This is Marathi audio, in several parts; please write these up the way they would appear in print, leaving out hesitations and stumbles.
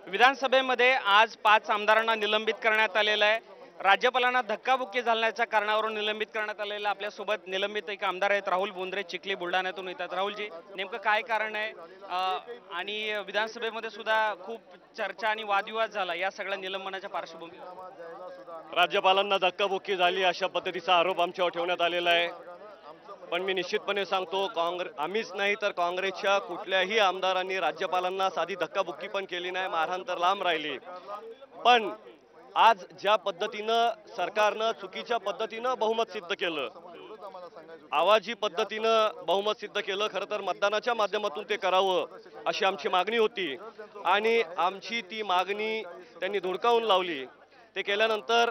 विधानसभेमध्ये आज 5 आमदारांना निलंबित करण्यात आलेलं आहे। राज्यपालांना धक्काबुक्की झाल्याच्या कारणावरून निलंबित करण्यात आलेलं। आपल्यासोबत निलंबित एक आमदार आहेत, राहुल बोंद्रे, चिखली बुलढाण्यातून येतात। राहुलजी, नेमकं काय कारण आहे? आणि विधानसभेमध्ये सुद्धा खूप चर्चा आणि वादविवाद झाला या सगळ्या निलंबनाच्या पार्श्वभूमीवर। राज्यपालांना धक्काबुक्की झाली अशा पद्धतीचा आरोप आमच्यावर ठेवण्यात आलेला आहे। पण मी निश्चितपणे सांगतो, आम्हीच नाही तर काँग्रेसच्या कुठल्याही आमदारांनी राज्यपालांना साधी धक्काबुक्की पण केली नाही, मारहाण तर लांब राहिली। पण आज ज्या पद्धतीनं सरकारनं चुकीच्या पद्धतीनं बहुमत सिद्ध केलं, आवाजी पद्धतीनं बहुमत सिद्ध केलं, खरं तर मतदानाच्या माध्यमातून ते करावं अशी आमची मागणी होती आणि आमची ती मागणी त्यांनी धुडकावून लावली। ते केल्यानंतर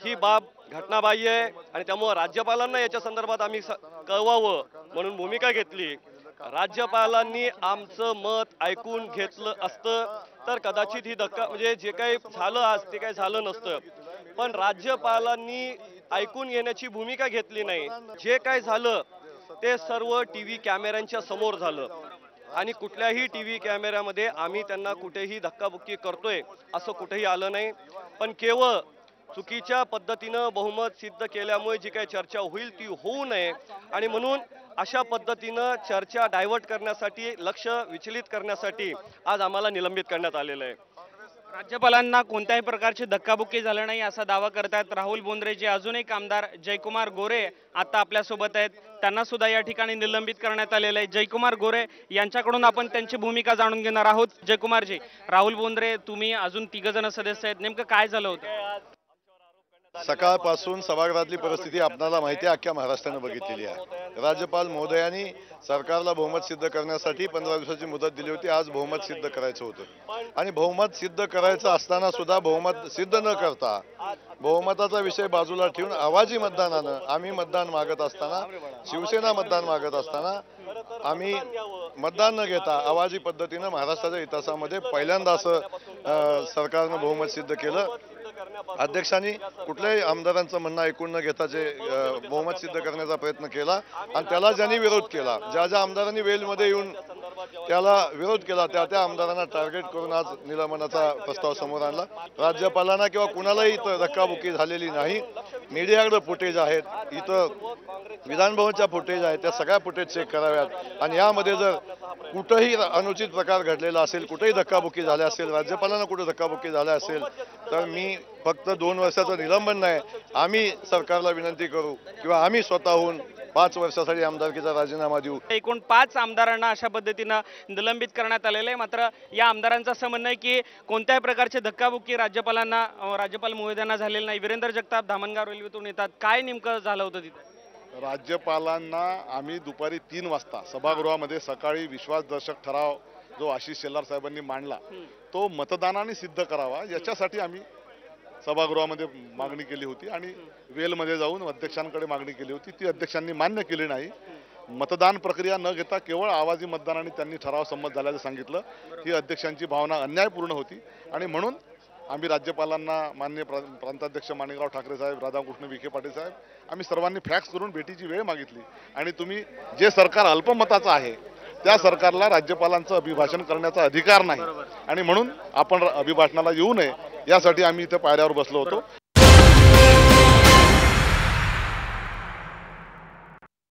ही बाब घटनाबाह्य आहे आणि त्यामुळे राज्यपालांना याच्या संदर्भात आम्ही कळवावं म्हणून भूमिका घेतली। राज्यपालांनी आमचं मत ऐकून घेतलं असतं तर कदाचित ही धक्का म्हणजे जे काही झालं आज ते काही झालं नसतं। पण राज्यपालांनी ऐकून घेण्याची भूमिका घेतली नाही। जे काही झालं ते सर्व टीव्ही कॅमेऱ्यांच्या समोर झालं आणि कुठल्याही टीव्ही कॅमेऱ्यामध्ये आम्ही त्यांना कुठेही धक्काबुक्की करतोय असं कुठेही आलं नाही। पण केवळ चुकीच्या पद्धतीनं बहुमत सिद्ध केल्यामुळे जी काही चर्चा होईल ती होऊ नये आणि म्हणून अशा पद्धतीनं चर्चा डायव्हर्ट करण्यासाठी, लक्ष विचलित करण्यासाठी आज आम्हाला निलंबित करण्यात आलेलं आहे। राज्यपालांना कोणत्याही प्रकारची धक्काबुक्की झाली नाही असा दावा करतात राहुल बोंद्रे। जे अजून एक आमदार जयकुमार गोरे आता आपल्यासोबत आहेत, त्यांना सुद्धा या ठिकाणी निलंबित करण्यात आलेलं आहे। जयकुमार गोरे यांच्याकडून आपण त्यांची भूमिका जाणून घेणार आहोत। जयकुमारजी, राहुल बोंद्रे, तुम्ही अजून 3 जण सदस्य आहेत, नेमकं काय झालं होतं? सकाळपासून सभागृहातली परिस्थिती आपल्याला माहिती आहे, अख्ख्या महाराष्ट्राने बघितलेली आहे। राज्यपाल महोदयांनी सरकारला बहुमत सिद्ध करण्यासाठी 15 दिवसाची मुदत दिली होती। आज बहुमत सिद्ध करायचं होतं आणि बहुमत सिद्ध करायचं असताना सुद्धा बहुमत सिद्ध न करता बहुमताचा विषय बाजूला ठेवून आवाजी मतदानानं आम्ही मतदान मागत असताना, शिवसेना मतदान मागत असताना आम्ही मतदान न घेता आवाजी पद्धतीनं महाराष्ट्राच्या इतिहासामध्ये पहिल्यांदा असं सरकारनं बहुमत सिद्ध केलं। अध्यक्षांनी कुठल्याही आमदारांचं म्हणणं ऐकून न घेता जे बहुमत सिद्ध करण्याचा प्रयत्न केला आणि त्याला ज्यांनी विरोध केला, ज्या ज्या आमदारांनी वेलमध्ये येऊन त्याला विरोध केला त्या आमदारांना टार्गेट करून आज निलंबनाचा प्रस्ताव समोर आणला। राज्यपालांना किंवा कुणालाही इथं धक्काबुक्की झालेली नाही। मीडियाकडे फुटेज आहेत, इथं विधानभवनच्या फुटेज आहेत, त्या सगळ्या फुटेज चेक कराव्यात आणि यामध्ये जर कुठेही अनुचित प्रकार घडलेला असेल, कुठेही धक्काबुक्की झाल्या असेल, राज्यपालांना कुठे धक्काबुक्की झाल्या असेल तर मी फक्त 2 वर्षाचं निलंबन नाही, आम्ही सरकारला विनंती करू किंवा आम्ही स्वतःहून 5 वर्षासाठी आमदारकीचा राजीनामा देऊ। एकूण 5 आमदारांना अशा पद्धतीनं निलंबित करण्यात आलेलं आहे। मात्र या आमदारांचं असं म्हणणं आहे की कोणत्याही प्रकारची धक्काबुक्की राज्यपाल महोदयांना झालेली नाही। वीरेंद्र जगताप धामणगाव रेल्वेतून येतात, काय नेमकं झालं होतं तिथे? राज्यपालांना आम्ही दुपारी 3 वाजता सभागृहामध्ये सकाळी विश्वासदर्शक ठराव जो आशिष शेलार साहेबांनी मांडला तो मतदानाने सिद्ध करावा याच्यासाठी आम्ही सभागृहामध्ये मागणी केली होती आणि वेलमध्ये जाऊन अध्यक्षांकडे मागणी केली होती। ती अध्यक्षांनी मान्य केली नाही। मतदान प्रक्रिया न घेता केवळ आवाजी मतदानाने त्यांनी ठराव संमत झाल्याचं सांगितलं। ही अध्यक्षांची भावना अन्यायपूर्ण होती आणि म्हणून आम्ही राज्यपालांना, माननीय प्रांताध्यक्ष माणिकराव ठाकरे साहेब, राधाकृष्ण विखे पाटील साहेब, आम्ही सर्वांनी फॅक्स करून भेटीची वेळ मागितली आणि तुम्ही जे सरकार अल्पमताचं आहे त्या सरकारला राज्यपालांचं अभिभाषण करण्याचा अधिकार नाही आणि म्हणून आपण अभिभाषणाला येऊ नये यासाठी आम्ही इथे पायऱ्यावर बसलो होतो।